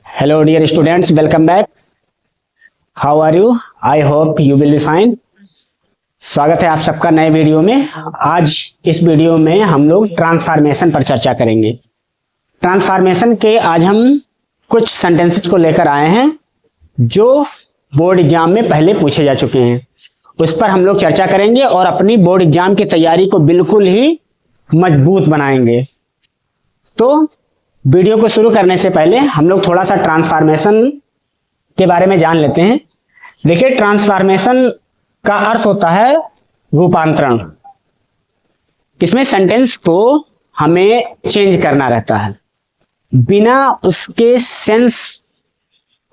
Hello dear students, welcome back. How are you? I hope you will be fine. स्वागत है आप सबका नए वीडियो में। आज इस वीडियो में हम लोग ट्रांसफॉर्मेशन पर चर्चा करेंगे। ट्रांसफॉर्मेशन के आज हम कुछ सेंटेंसेस को लेकर आए हैं जो बोर्ड एग्जाम में पहले पूछे जा चुके हैं। उस पर हम लोग चर्चा करेंगे और अपनी बोर्ड एग्जाम की तैयारी को बिल्कुल ही मजबूत बनाएंगे। तो वीडियो को शुरू करने से पहले हम लोग थोड़ा सा ट्रांसफॉर्मेशन के बारे में जान लेते हैं। देखिए, ट्रांसफॉर्मेशन का अर्थ होता है रूपांतरण। इसमें सेंटेंस को हमें चेंज करना रहता है, बिना उसके सेंस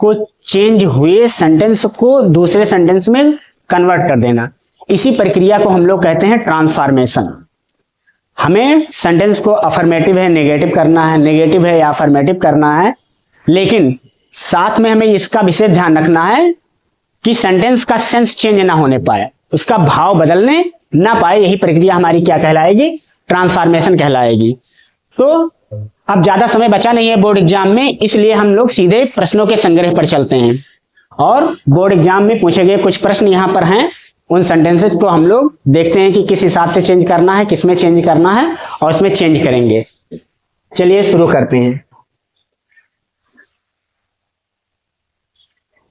को चेंज हुए सेंटेंस को दूसरे सेंटेंस में कन्वर्ट कर देना। इसी प्रक्रिया को हम लोग कहते हैं ट्रांसफॉर्मेशन। हमें सेंटेंस को अफर्मेटिव है नेगेटिव करना है, नेगेटिव है या अफर्मेटिव करना है, लेकिन साथ में हमें इसका विशेष ध्यान रखना है कि सेंटेंस का सेंस चेंज ना होने पाए, उसका भाव बदलने ना पाए। यही प्रक्रिया हमारी क्या कहलाएगी? ट्रांसफॉर्मेशन कहलाएगी। तो अब ज्यादा समय बचा नहीं है बोर्ड एग्जाम में, इसलिए हम लोग सीधे प्रश्नों के संग्रह पर चलते हैं और बोर्ड एग्जाम में पूछे गए कुछ प्रश्न यहाँ पर हैं। उन सेंटेंसेस को हम लोग देखते हैं कि किस हिसाब से चेंज करना है, किसमें चेंज करना है और उसमें चेंज करेंगे। चलिए शुरू करते हैं।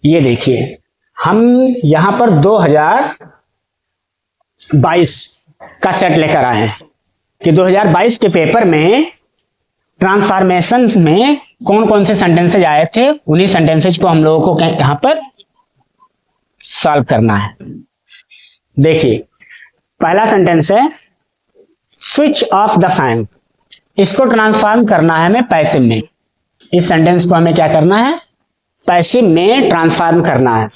ये देखिए, हम यहां पर 2022 का सेट लेकर आए हैं कि 2022 के पेपर में ट्रांसफॉर्मेशन में कौन कौन से सेंटेंसेज आए थे। उन्हीं सेंटेंसेज को हम लोगों को यहां पर सॉल्व करना है। देखिए, पहला सेंटेंस है स्विच ऑफ द फैन। इसको ट्रांसफॉर्म करना है हमें पैसिव में। इस सेंटेंस को हमें क्या करना है? पैसिव में ट्रांसफॉर्म करना है।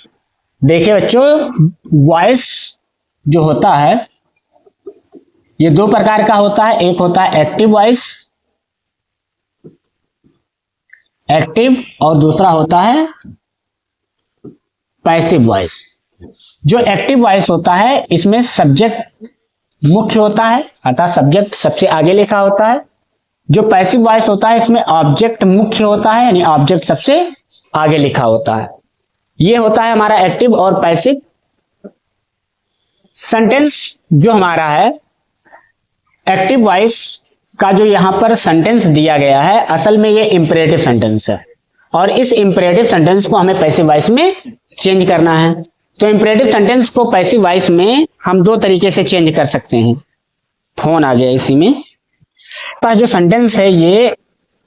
देखिए बच्चों, वॉइस जो होता है ये दो प्रकार का होता है। एक होता है एक्टिव वॉइस, एक्टिव, और दूसरा होता है पैसिव वॉइस। जो एक्टिव वॉइस होता है इसमें सब्जेक्ट मुख्य होता है, अर्थात सब्जेक्ट सबसे आगे लिखा होता है। जो पैसिव वॉइस होता है इसमें ऑब्जेक्ट मुख्य होता है, यानी ऑब्जेक्ट सबसे आगे लिखा होता है। ये होता है हमारा एक्टिव और पैसिव सेंटेंस। जो हमारा है एक्टिव वॉइस का जो यहां पर सेंटेंस दिया गया है, असल में ये इंपेरेटिव सेंटेंस है और इस इंपेरेटिव सेंटेंस को हमें पैसिव वॉइस में चेंज करना है। तो इंपेरेटिव सेंटेंस को पैसिव वॉइस में हम दो तरीके से चेंज कर सकते हैं। फोन आ गया इसी में। पास जो सेंटेंस है ये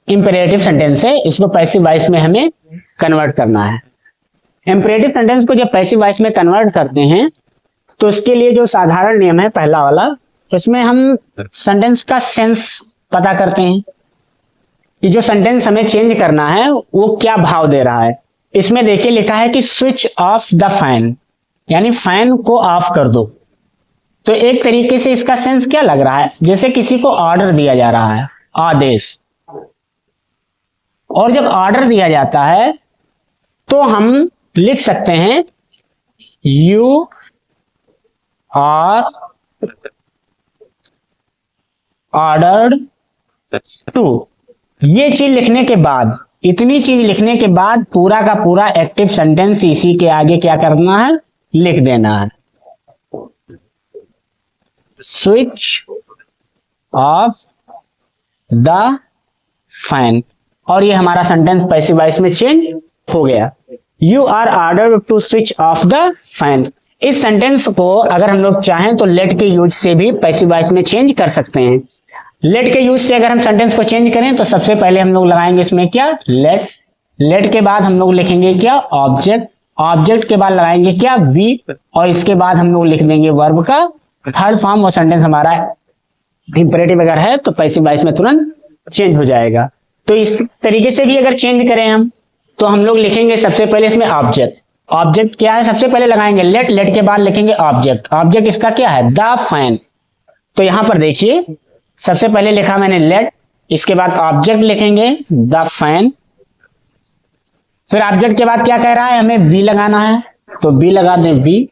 इंपेरेटिव सेंटेंस है, इसको पैसिव वॉइस में हमें कन्वर्ट करना है। इंपेरेटिव सेंटेंस को जब पैसिव वॉइस में कन्वर्ट करते हैं तो उसके लिए जो साधारण नियम है पहला वाला, उसमें हम सेंटेंस का सेंस पता करते हैं कि जो सेंटेंस हमें चेंज करना है वो क्या भाव दे रहा है। इसमें देखिए लिखा है कि स्विच ऑफ द फैन, यानी फैन को ऑफ कर दो। तो एक तरीके से इसका सेंस क्या लग रहा है? जैसे किसी को ऑर्डर दिया जा रहा है, आदेश। और जब ऑर्डर दिया जाता है तो हम लिख सकते हैं यू आर ऑर्डर्ड टू। ये चीज लिखने के बाद, इतनी चीज लिखने के बाद पूरा का पूरा एक्टिव सेंटेंस इसी के आगे क्या करना है? लिख देना है। स्विच ऑफ द फैन, और ये हमारा सेंटेंस पैसिव वॉइस में चेंज हो गया। You are ordered to switch off the fan. इस सेंटेंस को अगर हम लोग चाहें तो लेट के यूज से भी पैसिव वॉइस में चेंज कर सकते हैं। लेट के यूज से अगर हम सेंटेंस को चेंज करें तो सबसे पहले हम लोग लगाएंगे इसमें क्या? लेट। लेट के बाद हम लोग लिखेंगे क्या? ऑब्जेक्ट। ऑब्जेक्ट के बाद लगाएंगे क्या? वी, और इसके बाद हम लोग लिख देंगे वर्ब का थर्ड फॉर्म। और सेंटेंस हमारा इंपेरेटिव अगर है तो पैसिव वॉइस में तुरंत चेंज हो जाएगा। तो इस तरीके से भी अगर चेंज करें हम तो हम लोग लिखेंगे सबसे पहले इसमें ऑब्जेक्ट। ऑब्जेक्ट क्या है? सबसे पहले लगाएंगे लेट, लेट के बाद लिखेंगे ऑब्जेक्ट। ऑब्जेक्ट इसका क्या है? The fan. तो यहां पर देखिए सबसे पहले लिखा मैंने लेट, इसके बाद ऑब्जेक्ट लिखेंगे द फैन, फिर ऑब्जेक्ट के बाद क्या कह रहा है? हमें वी लगाना है, तो वी लगा दें we,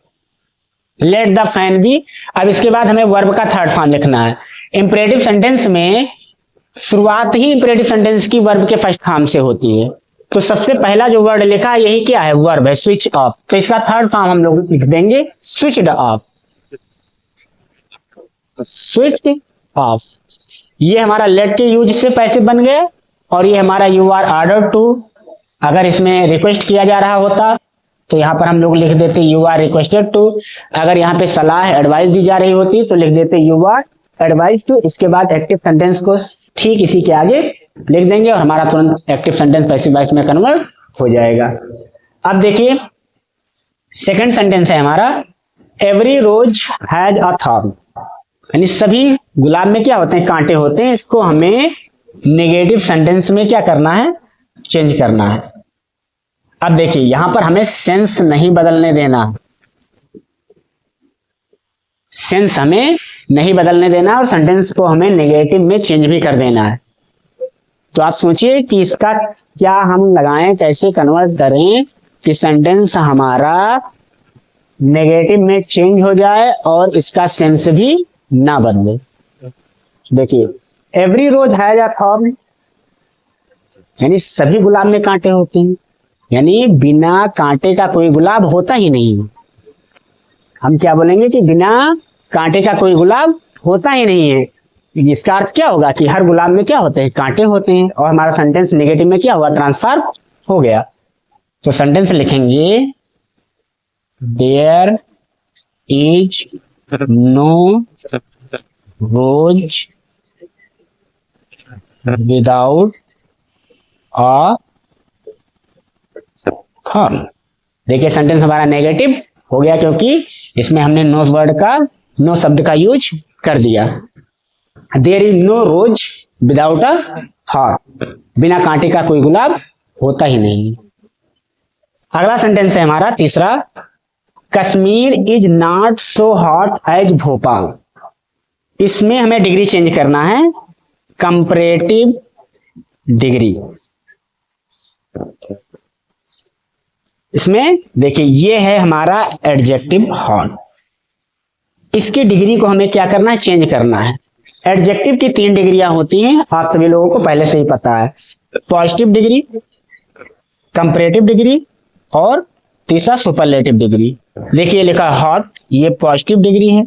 let the fan be. अब इसके बाद हमें वर्ब का थर्ड फॉर्म लिखना है। इंपेरेटिव सेंटेंस में शुरुआत ही इंपेरेटिव सेंटेंस की वर्ब के फर्स्ट फॉर्म से होती है, तो सबसे पहला जो वर्ड लिखा है यही क्या है, वर्ब है, स्विच ऑफ। तो इसका थर्ड फॉर्म हम लोग लिख देंगे स्विच्ड ऑफ, स्विच्ड ऑफ। ये हमारा लेट के यूज से पैसिव बन गए, और ये हमारा यू आर ऑर्डर टू, अगर इसमें रिक्वेस्ट किया जा रहा होता तो यहाँ पर हम लोग लिख देते यू आर रिक्वेस्टेड टू। अगर यहाँ पे सलाह एडवाइस दी जा रही होती तो लिख देते यू आर एडवाइस टू। इसके बाद एक्टिव सेंटेंस को ठीक इसी के आगे लिख देंगे और हमारा तुरंत एक्टिव सेंटेंस पैसिव वॉइस में कन्वर्ट हो जाएगा। अब देखिए सेकंड सेंटेंस है हमारा, every rose has a thorn, यानी सभी गुलाब में क्या होते हैं, कांटे होते हैं। इसको हमें नेगेटिव सेंटेंस में क्या करना है, चेंज करना है। अब देखिए यहां पर हमें सेंस नहीं बदलने देना, सेंस हमें नहीं बदलने देना और सेंटेंस को हमें नेगेटिव में चेंज भी कर देना है। तो आप सोचिए कि इसका क्या हम लगाएं, कैसे कन्वर्ट करें कि सेंटेंस हमारा नेगेटिव में चेंज हो जाए और इसका सेंस भी ना बदले। देखिए every rose has a thorn, यानी सभी गुलाब में कांटे होते हैं, यानी बिना कांटे का कोई गुलाब होता ही नहीं। हम क्या बोलेंगे कि बिना कांटे का कोई गुलाब होता ही नहीं है। इसका अर्थ क्या होगा कि हर गुलाब में क्या होते हैं, कांटे होते हैं, और हमारा सेंटेंस नेगेटिव में क्या हुआ, ट्रांसफर हो गया। तो सेंटेंस लिखेंगे there is no rose without a thorn. देखिए सेंटेंस हमारा नेगेटिव हो गया क्योंकि इसमें हमने नो वर्ड का, नो शब्द का यूज कर दिया। There is no rose without a thorn, बिना कांटे का कोई गुलाब होता ही नहीं। अगला सेंटेंस है हमारा तीसरा, Kashmir is not so hot as Bhopal. इसमें हमें डिग्री चेंज करना है, कंपैरेटिव डिग्री। इसमें देखिए ये है हमारा एडजेक्टिव हॉट, इसकी डिग्री को हमें क्या करना है, चेंज करना है। एडजेक्टिव की 3 डिग्रियां होती हैं, आप सभी लोगों को पहले से ही पता है, पॉजिटिव डिग्री, कंपैरेटिव डिग्री और तीसरा सुपरलेटिव डिग्री। देखिए लिखा हॉट, ये पॉजिटिव डिग्री है।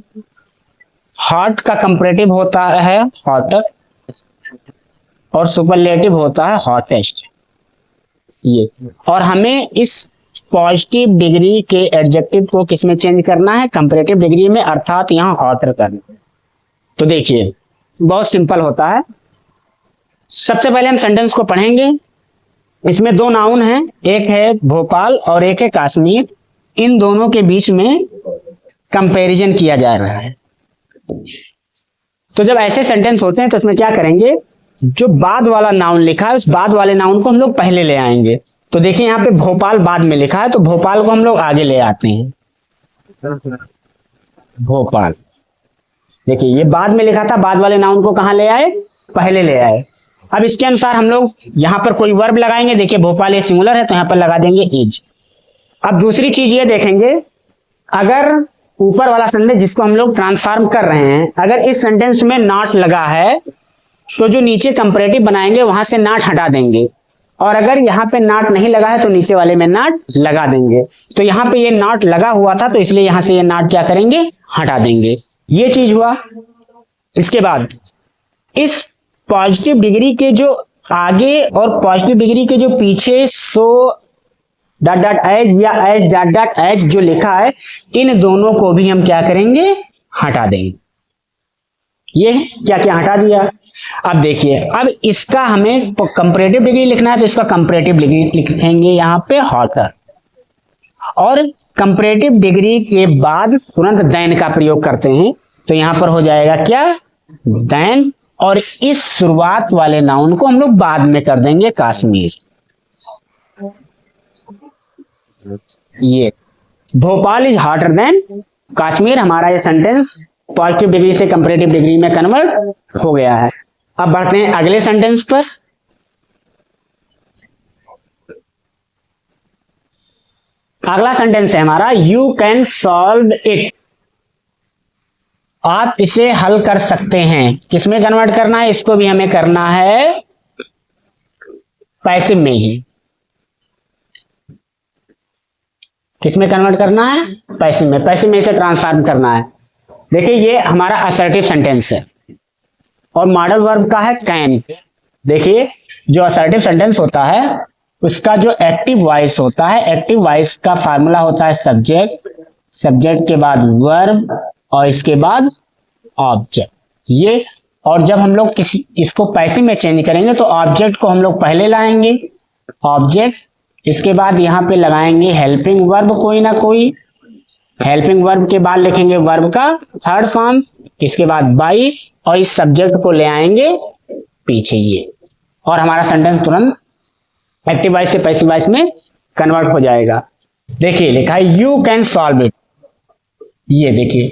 हॉट का कंपैरेटिव होता है हॉटर और सुपरलेटिव होता है हॉटेस्ट। ये, और हमें इस पॉजिटिव डिग्री के एडजेक्टिव को किसमें चेंज करना है, कंपैरेटिव डिग्री में, अर्थात यहां हॉटर करना। तो देखिए बहुत सिंपल होता है। सबसे पहले हम सेंटेंस को पढ़ेंगे। इसमें 2 नाउन हैं, एक है भोपाल और एक है कश्मीर। इन दोनों के बीच में कंपैरिजन किया जा रहा है। तो जब ऐसे सेंटेंस होते हैं तो इसमें क्या करेंगे, जो बाद वाला नाउन लिखा है उस बाद वाले नाउन को हम लोग पहले ले आएंगे। तो देखिए यहाँ पे भोपाल बाद में लिखा है तो भोपाल को हम लोग आगे ले आते हैं। भोपाल, देखिए ये बाद में लिखा था, बाद वाले नाउन को कहां ले आए, पहले ले आए। अब इसके अनुसार हम लोग यहाँ पर कोई वर्ब लगाएंगे। देखिए भोपाल ये सिंगुलर है तो यहाँ पर लगा देंगे इज। अब दूसरी चीज ये देखेंगे, अगर ऊपर वाला सेंटेंस जिसको हम लोग ट्रांसफॉर्म कर रहे हैं, अगर इस सेंटेंस में नॉट लगा है तो जो नीचे कंपैरेटिव बनाएंगे वहां से नॉट हटा देंगे, और अगर यहाँ पे नॉट नहीं लगा है तो नीचे वाले में नॉट लगा देंगे। तो यहाँ पे ये नॉट लगा हुआ था तो इसलिए यहां से ये नॉट क्या करेंगे, हटा देंगे। ये चीज हुआ। इसके बाद इस पॉजिटिव डिग्री के जो आगे और पॉजिटिव डिग्री के जो पीछे सो डॉट डॉट एज या एज डॉट डॉट एज जो लिखा है, इन दोनों को भी हम क्या करेंगे, हटा देंगे। ये क्या क्या हटा दिया। अब देखिए, अब इसका हमें कंपैरेटिव डिग्री लिखना है तो इसका कंपैरेटिव डिग्री लिखेंगे यहाँ पे हॉटर, और कंपैरेटिव डिग्री के बाद तुरंत देन का प्रयोग करते हैं तो यहां पर हो जाएगा क्या, देन, और इस शुरुआत वाले नाउन को हम लोग बाद में कर देंगे कश्मीर। ये Bhopal is hotter then Kashmir, हमारा ये सेंटेंस पॉजिटिव डिग्री से कंपैरेटिव डिग्री में कन्वर्ट हो गया है। अब बढ़ते हैं अगले सेंटेंस पर। अगला सेंटेंस है हमारा, यू कैन सॉल्व इट, आप इसे हल कर सकते हैं। किसमें कन्वर्ट करना है, इसको भी हमें करना है पैसिव में ही। किस में कन्वर्ट करना है? पैसिव में। पैसिव में इसे ट्रांसफॉर्म करना है। देखिए ये हमारा असर्टिव सेंटेंस है और मॉडल वर्ब का है कैन। देखिए जो असर्टिव सेंटेंस होता है उसका जो एक्टिव वॉइस होता है, एक्टिव वॉइस का फार्मूला होता है सब्जेक्ट, सब्जेक्ट के बाद वर्ब और इसके बाद ऑब्जेक्ट। ये और जब हम लोग इसको पैसिव में चेंज करेंगे तो ऑब्जेक्ट को हम लोग पहले लाएंगे, ऑब्जेक्ट, इसके बाद यहाँ पे लगाएंगे हेल्पिंग वर्ब कोई ना कोई, हेल्पिंग वर्ब के बाद लिखेंगे वर्ब का थर्ड फॉर्म, इसके बाद बाई, और इस सब्जेक्ट को ले आएंगे पीछे ये, और हमारा सेंटेंस तुरंत एक्टिव वॉइस से पैसिव वॉइस में कन्वर्ट हो जाएगा। देखिए लिखा है यू कैन सॉल्व इट। ये देखिए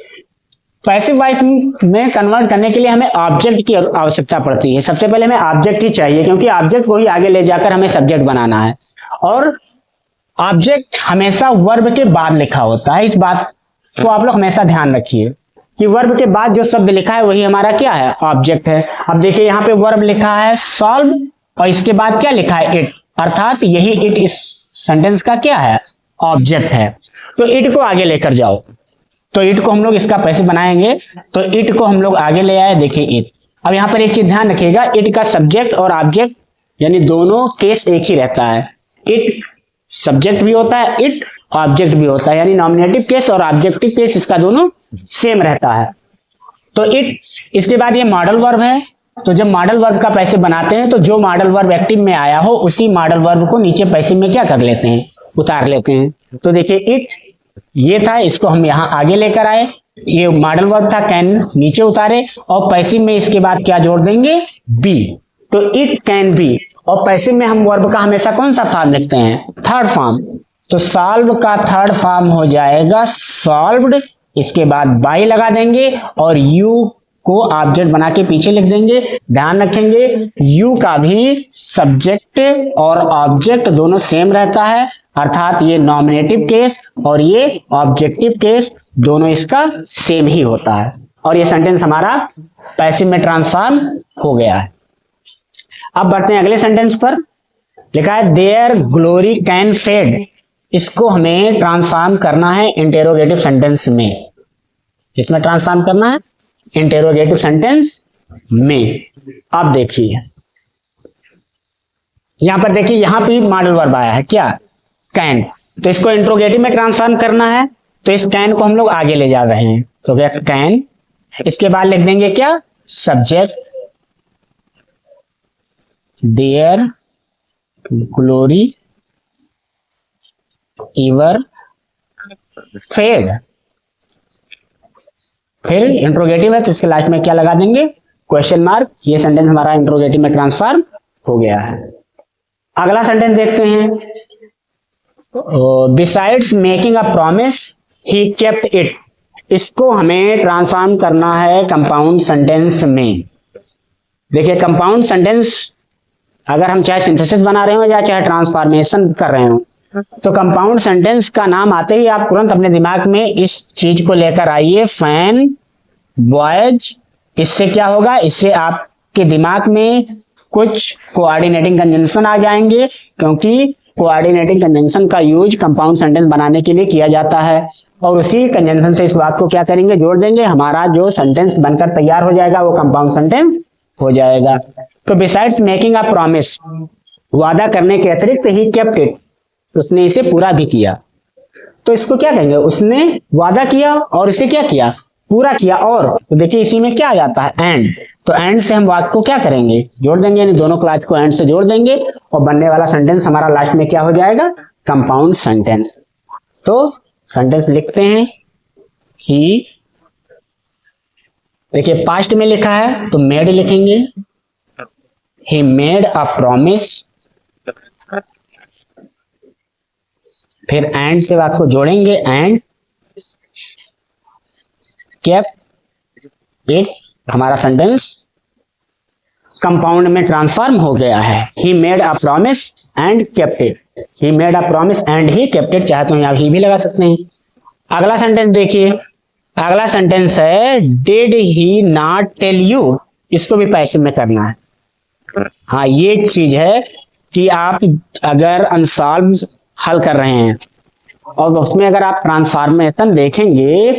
पैसिव वॉइस में कन्वर्ट करने के लिए हमें ऑब्जेक्ट की आवश्यकता पड़ती है। सबसे पहले हमें ऑब्जेक्ट ही चाहिए क्योंकि ऑब्जेक्ट को ही आगे ले जाकर हमें सब्जेक्ट बनाना है, और ऑब्जेक्ट हमेशा वर्ब के बाद लिखा होता है। इस बात को आप लोग हमेशा ध्यान रखिए कि वर्ब के बाद जो शब्द लिखा है वही हमारा क्या है? ऑब्जेक्ट है। अब देखिए यहाँ पे वर्ब लिखा है सॉल्व और इसके बाद क्या लिखा है? इट, अर्थात यही इट इस सेंटेंस का क्या है? ऑब्जेक्ट है। तो इट को आगे लेकर जाओ, तो इट को हम लोग इसका पैसिव बनाएंगे, तो इट को हम लोग आगे ले आए। देखिए इट। अब यहाँ पर एक चीज ध्यान रखिएगा, इट का सब्जेक्ट और ऑब्जेक्ट यानी दोनों केस एक ही रहता है। इट सब्जेक्ट भी होता है, इट ऑब्जेक्ट भी होता है, यानी नॉमिनेटिव केस और ऑब्जेक्टिव केस इसका दोनों सेम रहता है। तो इट, इसके बाद ये मॉडल वर्ब है, तो जब मॉडल वर्ब का पैसिव बनाते हैं तो जो मॉडल वर्ब एक्टिव में आया हो उसी मॉडल वर्ब को नीचे पैसिव में क्या कर लेते हैं? उतार लेते हैं। तो देखिए इट ये था, इसको हम यहाँ आगे लेकर आए, ये मॉडल वर्ब था कैन नीचे उतारे, और पैसिव में इसके बाद क्या जोड़ देंगे? बी। तो इट कैन बी, और पैसिव में हम वर्ब का हमेशा कौन सा फॉर्म लिखते हैं? Third form. तो सॉल्व का थर्ड फॉर्म हो जाएगा सॉल्व्ड, इसके बाद बाई लगा देंगे और यू को ऑब्जेक्ट बना के पीछे लिख देंगे। ध्यान रखेंगे यू का भी सब्जेक्ट और ऑब्जेक्ट दोनों सेम रहता है, अर्थात ये नॉमिनेटिव केस और ये ऑब्जेक्टिव केस दोनों इसका सेम ही होता है, और ये सेंटेंस हमारा पैसिव में ट्रांसफॉर्म हो गया है। अब बढ़ते हैं अगले सेंटेंस पर। लिखा है देयर ग्लोरी कैन फेड। इसको हमें ट्रांसफॉर्म करना है इंटेरोगेटिव सेंटेंस में। किसमें ट्रांसफॉर्म करना है? इंटेरोगेटिव सेंटेंस में। अब देखिए यहां पर, देखिए यहां पे मॉडल वर्ब आया है क्या? कैन। तो इसको इंट्रोगेटिव में ट्रांसफॉर्म करना है, तो इस कैन को हम लोग आगे ले जा रहे हैं। तो क्या कैन, इसके बाद लिख देंगे क्या? Subject, their glory ever fade. फिर इंट्रोगेटिव है तो इसके लास्ट में क्या लगा देंगे? Question mark. ये सेंटेंस हमारा इंट्रोगेटिव में ट्रांसफॉर्म हो गया है। अगला सेंटेंस देखते हैं। Besides making a promise he kept it. इसको हमें ट्रांसफॉर्म करना है कंपाउंड सेंटेंस में। देखिए कंपाउंड सेंटेंस अगर हम चाहे सिंथेसिस बना रहे हो या चाहे ट्रांसफॉर्मेशन कर रहे हो, तो कंपाउंड सेंटेंस का नाम आते ही आप तुरंत अपने दिमाग में इस चीज को लेकर आइए, फैन, बॉयज। इससे क्या होगा? इससे आपके दिमाग में कुछ कोऑर्डिनेटिंग कंजंक्शन आ जाएंगे, क्योंकि कोऑर्डिनेटिंग कंजंक्शन का यूज कंपाउंड सेंटेंस बनाने के लिए किया जाता है, और उसी कंजंक्शन से इस बात को क्या करेंगे? जोड़ देंगे। हमारा जो सेंटेंस बनकर तैयार हो जाएगा वो कंपाउंड सेंटेंस हो जाएगा। तो बिसाइड्स मेकिंग अ प्रॉमिस, वादा करने के अतिरिक्त ही केप्ट इट, उसने इसे पूरा भी किया। तो इसको क्या कहेंगे? उसने वादा किया और इसे क्या किया? पूरा किया। और तो देखिए इसी में क्या आ जाता है? एंड। तो एंड से हम वाक्य को क्या करेंगे? जोड़ देंगे, यानी दोनों क्लास को एंड से जोड़ देंगे, और बनने वाला सेंटेंस हमारा लास्ट में क्या हो जाएगा? Compound sentence. तो सेंटेंस लिखते हैं ही, देखिए पास्ट में लिखा है तो मेड लिखेंगे, ही मेड अ प्रॉमिस, फिर एंड से बात को जोड़ेंगे, एंड केप्ट इट। हमारा सेंटेंस कंपाउंड में ट्रांसफॉर्म हो गया है। He made a promise and kept it, he made a promise and he kept it. चाहे तो यहाँ ही भी लगा सकते हैं। अगला सेंटेंस देखिए, अगला सेंटेंस है did he not tell you. इसको भी पैसिव में करना है। हाँ, ये चीज है कि आप अगर अनसॉल्व हल कर रहे हैं और उसमें अगर आप ट्रांसफॉर्मेशन देखेंगे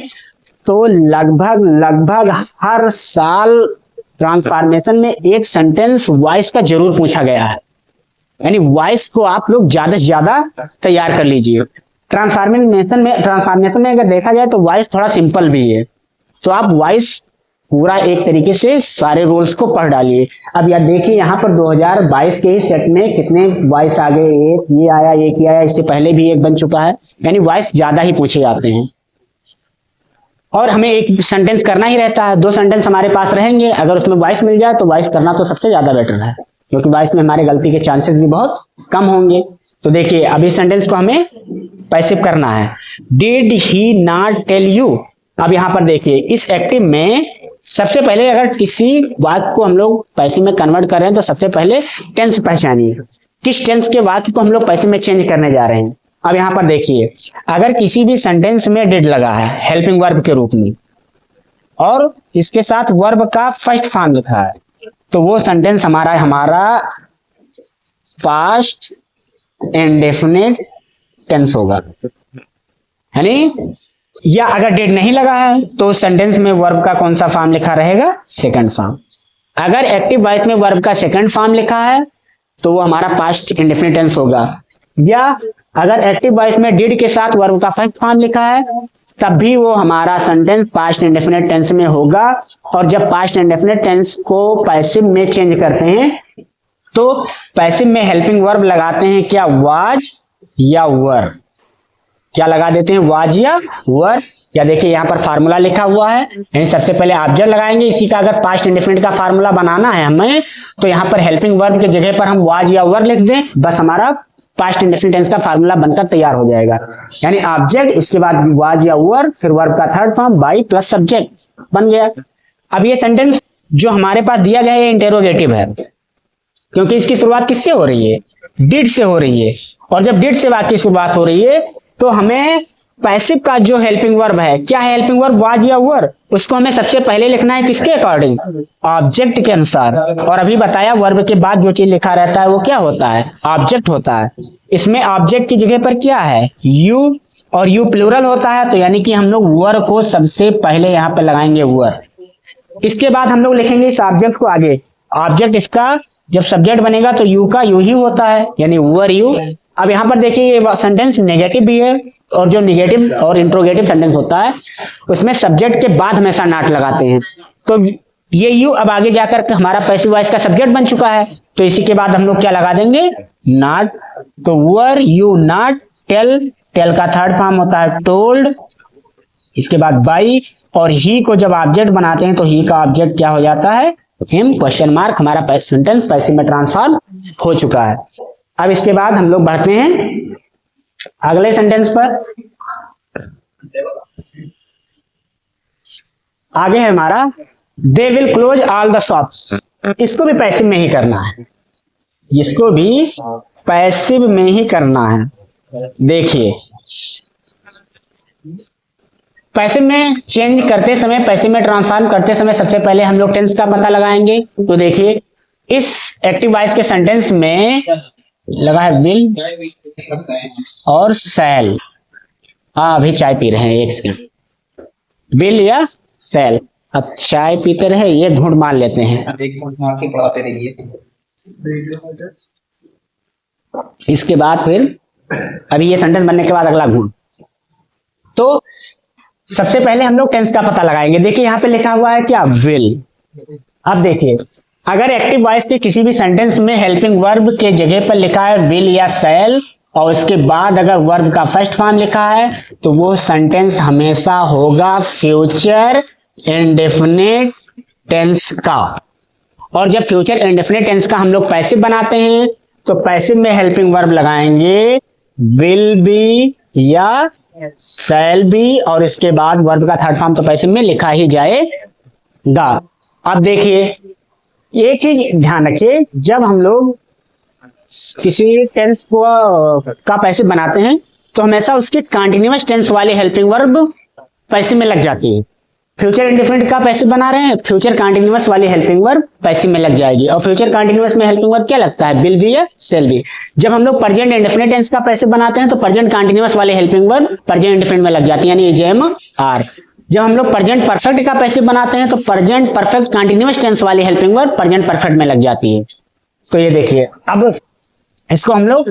तो लगभग हर साल ट्रांसफॉर्मेशन में एक सेंटेंस वॉइस का जरूर पूछा गया है, यानी वॉइस को आप लोग ज्यादा से ज्यादा तैयार कर लीजिए। ट्रांसफॉर्मेशन में अगर देखा जाए तो वॉइस थोड़ा सिंपल भी है, तो आप वॉइस पूरा एक तरीके से सारे रूल्स को पढ़ डालिए। अब यार देखिए यहाँ पर 2022 के ही सेट में कितने वॉइस आ गए, एक ये आया, एक ही आया, इससे पहले भी एक बन चुका है, यानी वॉइस ज्यादा ही पूछे जाते हैं। और हमें एक सेंटेंस करना ही रहता है, 2 सेंटेंस हमारे पास रहेंगे, अगर उसमें वॉइस मिल जाए तो वॉइस करना तो सबसे ज्यादा बेटर है, क्योंकि वॉइस में हमारे गलती के चांसेस भी बहुत कम होंगे। तो देखिए अब इस सेंटेंस को हमें पैसिव करना है, did he not tell you. अब यहाँ पर देखिए इस एक्टिव में सबसे पहले अगर किसी वाक्य को हम लोग पैसिव में कन्वर्ट कर रहे हैं तो सबसे पहले टेंस पहचानिए, किस टेंस के वाक्य को हम लोग पैसिव में चेंज करने जा रहे हैं। अब यहाँ पर देखिए अगर किसी भी सेंटेंस में डिड लगा है हेल्पिंग वर्ब के रूप में और इसके साथ वर्ब का फर्स्ट फॉर्म लिखा है, तो वो सेंटेंस हमारा पास्ट इंडेफिनिट टेंस होगा, यानी या अगर डिड नहीं लगा है तो सेंटेंस में वर्ब का कौन सा फॉर्म लिखा रहेगा, सेकंड फॉर्म। अगर एक्टिव वॉइस में वर्ब का सेकंड फॉर्म लिखा है तो वो हमारा पास्ट इंडेफिनिट टेंस होगा, या अगर एक्टिव वॉइस में डिड के साथ वर्ब का फर्स्ट फॉर्म लिखा है तब भी वो हमारा सेंटेंस पास्ट इंडेफिनिट टेंस में होगा। और जब पास्ट इंडेफिनिट टेंस को पैसिव में चेंज करते हैं तो पैसिव में हेल्पिंग वर्ब लगाते हैं क्या, वाज या वर, क्या लगा देते हैं, वाज या वर। या देखिए यहाँ पर फार्मूला लिखा हुआ है, यानी सबसे पहले ऑब्जेक्ट लगाएंगे, इसी का अगर पास्ट इंडेफिनिट का फार्मूला बनाना है हमें तो यहाँ पर हेल्पिंग वर्ब की जगह पर हम वाज या वर लिख दें, बस हमारा पास्ट इंडेफिनिट टेंस का फार्मूला बनकर तैयार हो जाएगा। यानी ऑब्जेक्ट, इसके बाद वाज या वर, फिर वर्ब का third form by plus subject बन गया। अब ये सेंटेंस जो हमारे पास दिया गया है इंटेरोगेटिव है, क्योंकि इसकी शुरुआत किससे हो रही है, डिड से हो रही है, और जब डिड से वाक्य की शुरुआत हो रही है तो हमें पैसिव का जो हेल्पिंग वर्ब है, क्या है हेल्पिंग वर्ब, वाज या वर, उसको हमें सबसे पहले लिखना है किसके अकॉर्डिंग, ऑब्जेक्ट के अनुसार। और अभी बताया वर्ब के बाद जो चीज लिखा रहता है वो क्या होता है, ऑब्जेक्ट होता है। इसमें ऑब्जेक्ट की जगह पर क्या है, यू, और यू प्लूरल होता है, तो यानी कि हम लोग वर को सबसे पहले यहाँ पे लगाएंगे वर। इसके बाद हम लोग लिखेंगे इस ऑब्जेक्ट को आगे, ऑब्जेक्ट इसका जब सब्जेक्ट बनेगा तो यू का यू ही होता है, यानी वर यू। अब यहाँ पर देखिए ये सेंटेंस नेगेटिव भी है, और जो नेगेटिव और इंट्रोगेटिव सेंटेंस होता है उसमें सब्जेक्ट के बाद हमेशा नॉट लगाते हैं, तो ये यू अब आगे जाकर के हमारा पैसिव वॉइस का सब्जेक्ट बन चुका है, तो इसी के बाद हम लोग क्या लगा देंगे, नॉट। तो were you not tell, tell का थर्ड फॉर्म होता है टोल्ड, इसके बाद बाई, और ही को जब ऑब्जेक्ट बनाते हैं तो ही का ऑब्जेक्ट क्या हो जाता है, हिम, क्वेश्चन मार्क, हमारा सेंटेंस पैसिव में ट्रांसफॉर्म हो चुका है। अब इसके बाद हम लोग बढ़ते हैं अगले सेंटेंस पर। आगे है हमारा they will close all the shops, इसको भी पैसिव में ही करना है, इसको भी पैसिव में ही करना है। देखिए पैसिव में चेंज करते समय, पैसिव में ट्रांसफॉर्म करते समय सबसे पहले हम लोग टेंस का पता लगाएंगे। तो देखिए इस एक्टिव वॉइस के सेंटेंस में लगा है विल और सैल। हाँ अभी चाय पी रहे हैं, एक सेकंड, विल या सैल। अब चाय पीते रहे, ये घूंट मार लेते हैं, एक घूंट मार के पढ़ाते रहिए। इसके बाद फिर अभी ये सेंटेंस बनने के बाद अगला घूंट। तो सबसे पहले हम लोग टेंस का पता लगाएंगे। देखिए यहाँ पे लिखा हुआ है क्या, विल। अब देखिए अगर एक्टिव वॉइस के किसी भी सेंटेंस में हेल्पिंग वर्ब के जगह पर लिखा है विल या सैल, और उसके बाद अगर वर्ब का फर्स्ट फॉर्म लिखा है तो वो सेंटेंस हमेशा होगा फ्यूचर इंडेफिनिट टेंस का। और जब फ्यूचर इंडेफिनिट टेंस का हम लोग पैसिव बनाते हैं तो पैसिव में हेल्पिंग वर्ब लगाएंगे विल बी या शैल बी, और इसके बाद वर्ब का थर्ड फॉर्म तो पैसिव में लिखा ही जाएगा। अब देखिए एक चीज ध्यान रखिए, जब हम लोग किसी टेंस को का पैसिव बनाते हैं तो हमेशा उसकी कंटिन्यूअस टेंस वाली हेल्पिंग वर्ब पैसिव में लग जाती है। फ्यूचर इंडेफिनिट का पैसिव बना रहे हैं, फ्यूचर कंटीन्यूअस वाली हेल्पिंग वर्ब पैसिव में लग जाएगी। और फ्यूचर कंटीन्यूअस में हेल्पिंग वर्ब क्या लगता है, विल बी या शैल बी। जब हम लोग प्रेजेंट इंडेफिनिट टेंस का पैसिव बनाते हैं तो प्रेजेंट कंटीन्यूअस वाली हेल्पिंग वर्ब प्रेजेंट इंडेफिनिट में लग जाती है, यानी जेम आर। जब हम लोग प्रेजेंट परफेक्ट का पैसिव बनाते हैं तो प्रेजेंट परफेक्ट कंटीन्यूअस टेंस वाली हेल्पिंग वर्ब प्रेजेंट परफेक्ट में लग जाती है। तो ये देखिए, अब इसको हम लोग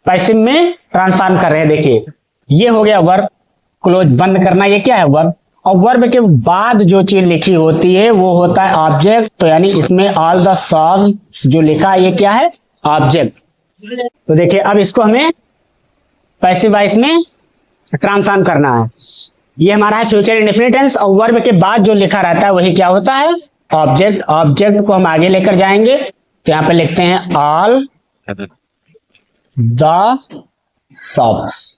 पैसिव में ट्रांसफॉर्म कर रहे हैं। देखिए ये हो गया वर्ब, क्लोज बंद करना, ये क्या है वर्ब। और वर्ब के बाद जो चीज लिखी होती है वो होता है ऑब्जेक्ट। तो यानी इसमें ऑल द सॉन्ग्स जो लिखा है ये क्या है, ऑब्जेक्ट। तो देखिए अब इसको हमें पैसिव वॉइस में ट्रांसफॉर्म करना है। ये हमारा है फ्यूचर इंडेफिनिट टेंस, और वर्ब के बाद जो लिखा रहता है वही क्या होता है, ऑब्जेक्ट। ऑब्जेक्ट को हम आगे लेकर जाएंगे तो यहाँ पे लिखते हैं ऑल द सॉफ्ट्स।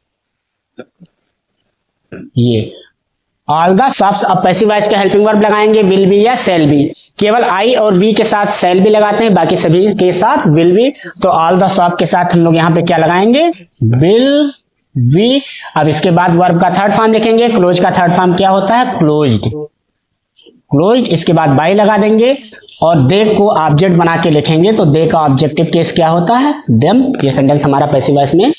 ये ऑल द सॉफ्ट्स। अब पैसिव वॉइस का हेल्पिंग वर्ब लगाएंगे, विल बी या शैल बी। केवल आई और वी के साथ शैल बी लगाते हैं, बाकी सभी के साथ विल बी। तो ऑल द सॉफ्ट के साथ हम लोग यहाँ पे क्या लगाएंगे, विल बी। अब इसके बाद वर्ब का थर्ड फॉर्म लिखेंगे। क्लोज का थर्ड फॉर्म क्या होता है, क्लोज्ड। क्लोज्ड, इसके बाद बाई लगा देंगे और दे को ऑब्जेक्ट बना के लिखेंगे। तो दे का ऑब्जेक्टिव केस क्या होता है, देम। ये सेंटेंस हमारा पैसिव वॉइस में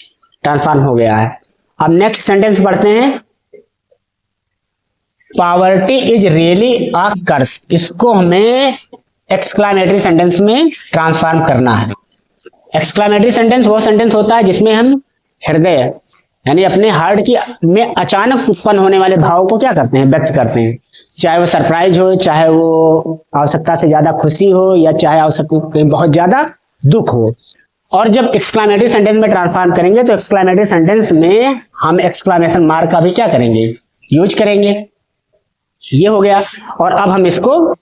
ट्रांसफॉर्म हो गया है। अब नेक्स्ट सेंटेंस पढ़ते हैं, पॉवर्टी इज रियली अ कर्स। इसको हमें एक्सक्लामेटरी सेंटेंस में ट्रांसफॉर्म करना है। एक्सक्लामेटरी सेंटेंस वो सेंटेंस होता है जिसमें हम हृदय यानी अपने हार्ट की में अचानक उत्पन्न होने वाले भाव को क्या करते हैं, व्यक्त करते हैं। चाहे वो सरप्राइज हो, चाहे वो आवश्यकता से ज्यादा खुशी हो, या चाहे आवश्यकता बहुत ज्यादा दुख हो। और जब एक्सक्लामेटरी सेंटेंस में ट्रांसफॉर्म करेंगे तो एक्सक्लामेटरी सेंटेंस में हम एक्सक्लामेशन मार्क का भी क्या करेंगे, यूज करेंगे। ये हो गया। और अब हम इसको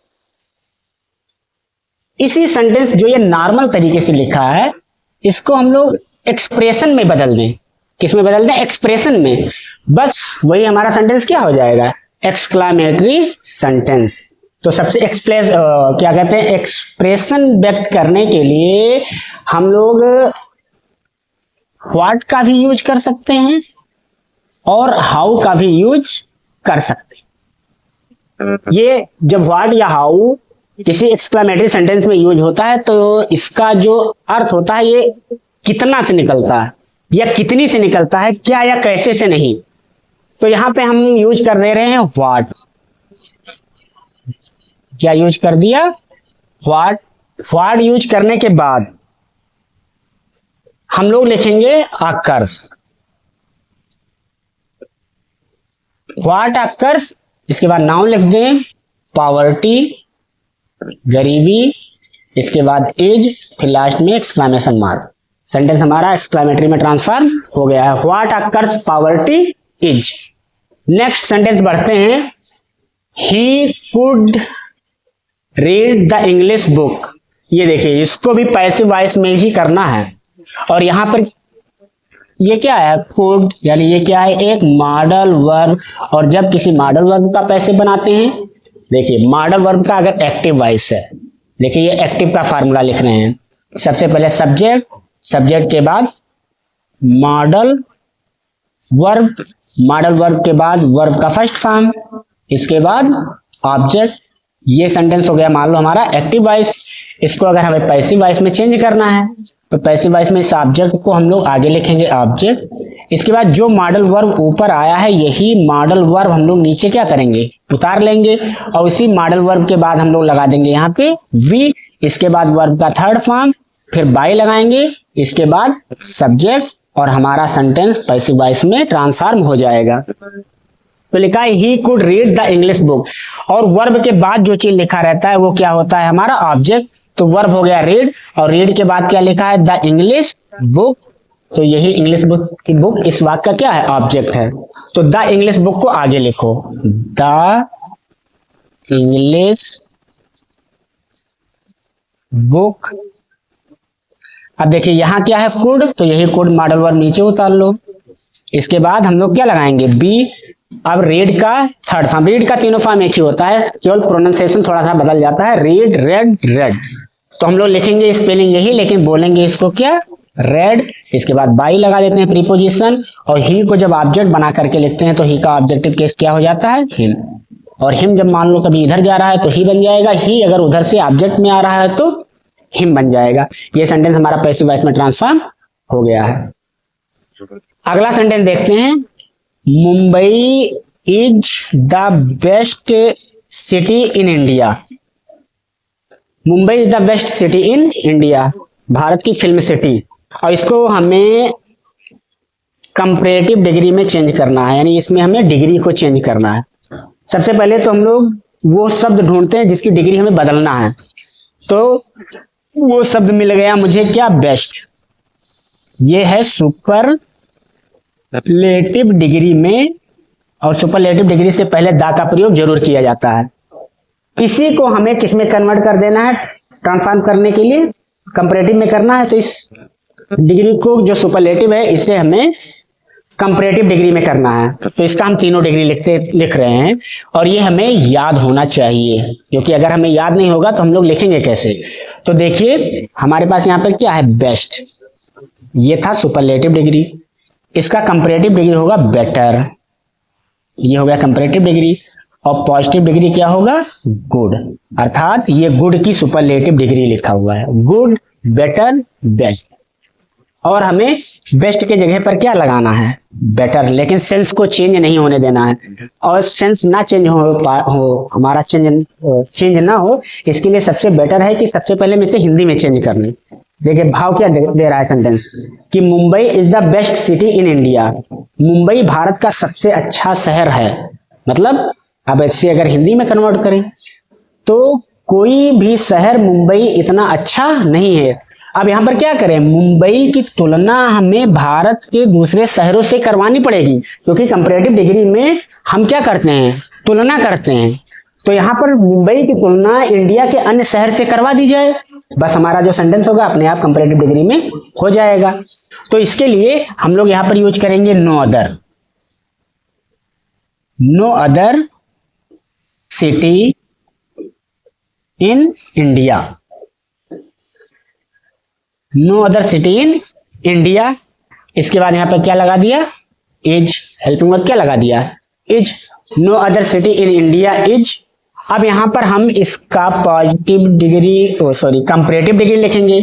इसी सेंटेंस जो ये नॉर्मल तरीके से लिखा है इसको हम लोग एक्सप्रेशन में बदल दें। किस में बदल दें, एक्सप्रेशन में। बस वही हमारा सेंटेंस क्या हो जाएगा, एक्सक्लामेटरी सेंटेंस। तो सबसे क्या कहते हैं, एक्सप्रेशन व्यक्त करने के लिए हम लोग व्हाट का भी यूज कर सकते हैं और हाउ का भी यूज कर सकते हैं। ये जब व्हाट या हाउ किसी एक्सक्लामेटरी सेंटेंस में यूज होता है तो इसका जो अर्थ होता है ये कितना से निकलता है या कितनी से निकलता है, क्या या कैसे से नहीं। तो यहां पे हम यूज कर रहे हैं व्हाट। क्या यूज कर दिया, व्हाट। व्हाट यूज करने के बाद हम लोग लिखेंगे अकर्स। व्हाट अकर्स, इसके बाद नाउन लिख दें, पॉवर्टी गरीबी, इसके बाद इज, फिर लास्ट में एक्सक्लामेशन मार्क। सेंटेंस हमारा एक्सक्लामेटरी में ट्रांसफॉर्म हो गया है, what occurs poverty is. Next sentence बढ़ते हैं, he could read the English book. ये देखिए इसको भी पैसिव वॉइस में ही करना है। और यहां पर ये क्या है, कुड, यानी ये क्या है, एक मॉडल वर्ब। और जब किसी मॉडल वर्ब का पैसिव बनाते हैं, देखिए मॉडल वर्ब का अगर एक्टिव वॉइस है, देखिए ये एक्टिव का फार्मूला लिख रहे हैं। सबसे पहले सब्जेक्ट, सब्जेक्ट के बाद मॉडल वर्ब, मॉडल वर्ब के बाद वर्ब का फर्स्ट फॉर्म, इसके बाद ऑब्जेक्ट। ये सेंटेंस हो गया मान लो हमारा एक्टिव वॉइस। इसको अगर हमें पैसिव वॉइस में चेंज करना है तो पैसिव वॉइस में इस ऑब्जेक्ट को हम लोग आगे लिखेंगे ऑब्जेक्ट। इसके बाद जो मॉडल वर्ब ऊपर आया है यही मॉडल वर्ब हम लोग नीचे क्या करेंगे, उतार लेंगे। और उसी मॉडल वर्ब के बाद हम लोग लगा देंगे यहाँ पे वी। इसके बाद वर्ब का थर्ड फॉर्म, फिर बाई लगाएंगे, इसके बाद सब्जेक्ट, और हमारा सेंटेंस पैसिव वॉइस में ट्रांसफॉर्म हो जाएगा। तो लिखा है he could read the English book. और वर्ब के बाद जो चीज लिखा रहता है वो क्या होता है, हमारा ऑब्जेक्ट। तो वर्ब हो गया रीड, और रीड के बाद क्या लिखा है, द इंग्लिश बुक। तो यही इंग्लिश बुक की बुक इस वाक्य का क्या है, ऑब्जेक्ट है। तो द इंग्लिश बुक को आगे लिखो, द इंग्लिश बुक। अब देखिए यहाँ क्या है, कुड, तो यही कुड मॉडल वर्ब नीचे उतार लो। इसके बाद हम लोग क्या लगाएंगे, बी। अब रीड का थर्ड फॉर्म, रीड का तीनों फॉर्म एक ही होता है, केवल प्रोनाउंसिएशन थोड़ा सा बदल जाता है, रीड, रेड, रेड। तो हम लोग लिखेंगे स्पेलिंग यही, लेकिन बोलेंगे इसको क्या, रेड। इसके बाद बाई लगा देते हैं प्रीपोजिशन, और ही को जब ऑब्जेक्ट बना करके लिखते हैं तो ही का ऑब्जेक्टिव केस क्या हो जाता है, हिम। और हिम जब मान लो कभी इधर जा रहा है तो ही बन जाएगा, ही अगर उधर से ऑब्जेक्ट में आ रहा है तो हिम बन जाएगा। ये सेंटेंस हमारा पैसिव वॉइस में ट्रांसफॉर्म हो गया है। अगला सेंटेंस देखते हैं, Mumbai is the best city in India. Mumbai is the best city in India, Bharat की फिल्म सिटी। और इसको हमें कंपैरेटिव डिग्री में चेंज करना है, यानी इसमें हमें डिग्री को चेंज करना है। सबसे पहले तो हम लोग वो शब्द ढूंढते हैं जिसकी डिग्री हमें बदलना है। तो वो शब्द मिल गया मुझे क्या, बेस्ट। ये है सुपरलेटिव डिग्री में, और सुपरलेटिव डिग्री से पहले दा का प्रयोग जरूर किया जाता है। इसी को हमें किस में कन्वर्ट कर देना है, ट्रांसफॉर्म करने के लिए कंपैरेटिव में करना है। तो इस डिग्री को जो सुपरलेटिव है इसे हमें कंपैरेटिव डिग्री में करना है। तो इसका हम तीनों डिग्री लिख रहे हैं, और ये हमें याद होना चाहिए, क्योंकि अगर हमें याद नहीं होगा तो हम लोग लिखेंगे कैसे। तो देखिए हमारे पास यहाँ पर क्या है, बेस्ट, ये था सुपरलेटिव डिग्री। इसका कंपैरेटिव डिग्री होगा बेटर, ये हो गया कंपैरेटिव डिग्री। और पॉजिटिव डिग्री क्या होगा, गुड, अर्थात ये गुड की सुपरलेटिव डिग्री लिखा हुआ है, गुड, बेटर, बेस्ट। और हमें बेस्ट के जगह पर क्या लगाना है, बेटर, लेकिन सेंस को चेंज नहीं होने देना है। और सेंस ना चेंज हो हमारा चेंज ना हो, इसके लिए सबसे बेटर है कि सबसे पहले हम इसे हिंदी में चेंज कर लें। देखिए भाव क्या दे रहा है सेंटेंस, कि Mumbai is the best city in India. Mumbai Bharat का सबसे अच्छा शहर है। मतलब अब इससे अगर हिंदी में कन्वर्ट करें तो कोई भी शहर मुंबई इतना अच्छा नहीं है। अब यहां पर क्या करें, मुंबई की तुलना हमें भारत के दूसरे शहरों से करवानी पड़ेगी, क्योंकि कंपैरेटिव डिग्री में हम क्या करते हैं, तुलना करते हैं। तो यहां पर मुंबई की तुलना इंडिया के अन्य शहर से करवा दी जाए, बस हमारा जो सेंटेंस होगा अपने आप कंपैरेटिव डिग्री में हो जाएगा। तो इसके लिए हम लोग यहां पर यूज करेंगे no other. No other city in India, no other city in India. इसके बाद यहां पर क्या लगा दिया, इज, हेल्पिंग वर्ब क्या लगा दिया, is. No other city in India is. अब यहां पर हम इसका पॉजिटिव डिग्री कंपैरेटिव डिग्री लिखेंगे।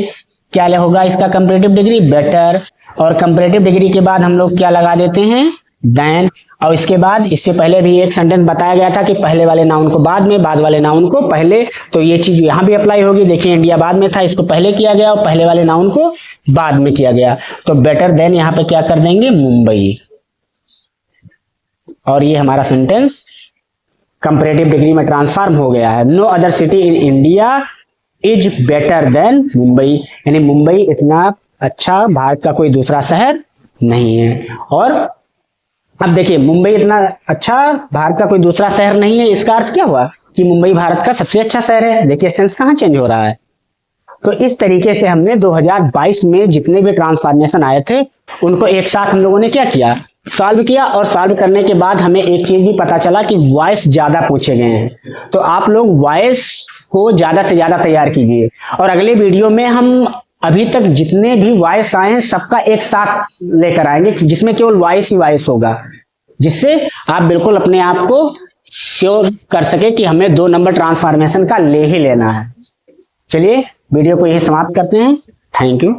क्या होगा इसका कंपैरेटिव डिग्री, बेटर। और कंपैरेटिव डिग्री के बाद हम लोग क्या लगा देते हैं, देन। और इसके बाद इससे पहले भी एक सेंटेंस बताया गया था कि पहले वाले नाउन को बाद में, बाद वाले नाउन को पहले। तो ये चीज यहां भी अप्लाई होगी। देखिए इंडिया बाद में था, इसको पहले किया गया, और पहले वाले नाउन को बाद में किया गया। तो बेटर देन यहां पे क्या कर देंगे, मुंबई। और ये हमारा सेंटेंस कंपैरेटिव डिग्री में ट्रांसफॉर्म हो गया है। No other city in India is better than Mumbai, यानी मुंबई इतना अच्छा भारत का कोई दूसरा शहर नहीं है। और अब देखिए मुंबई इतना अच्छा भारत का कोई दूसरा शहर नहीं है, इसका अर्थ क्या हुआ कि मुंबई भारत का सबसे अच्छा शहर है। देखिए सेंस कहाँ चेंज हो रहा है। तो इस तरीके से हमने 2022 में जितने भी ट्रांसफॉर्मेशन आए थे उनको एक साथ हम लोगों ने क्या किया, सॉल्व किया। और सॉल्व करने के बाद हमें एक चीज भी पता चला कि वॉइस ज्यादा पूछे गए हैं। तो आप लोग वॉइस को ज्यादा से ज्यादा तैयार कीजिए, और अगले वीडियो में हम अभी तक जितने भी वॉइस आए हैं सबका एक साथ लेकर आएंगे, जिसमें केवल वॉइस ही वॉइस होगा, जिससे आप बिल्कुल अपने आप को श्योर कर सके कि हमें 2 नंबर ट्रांसफॉर्मेशन का ले ही लेना है। चलिए वीडियो को यही समाप्त करते हैं। Thank you.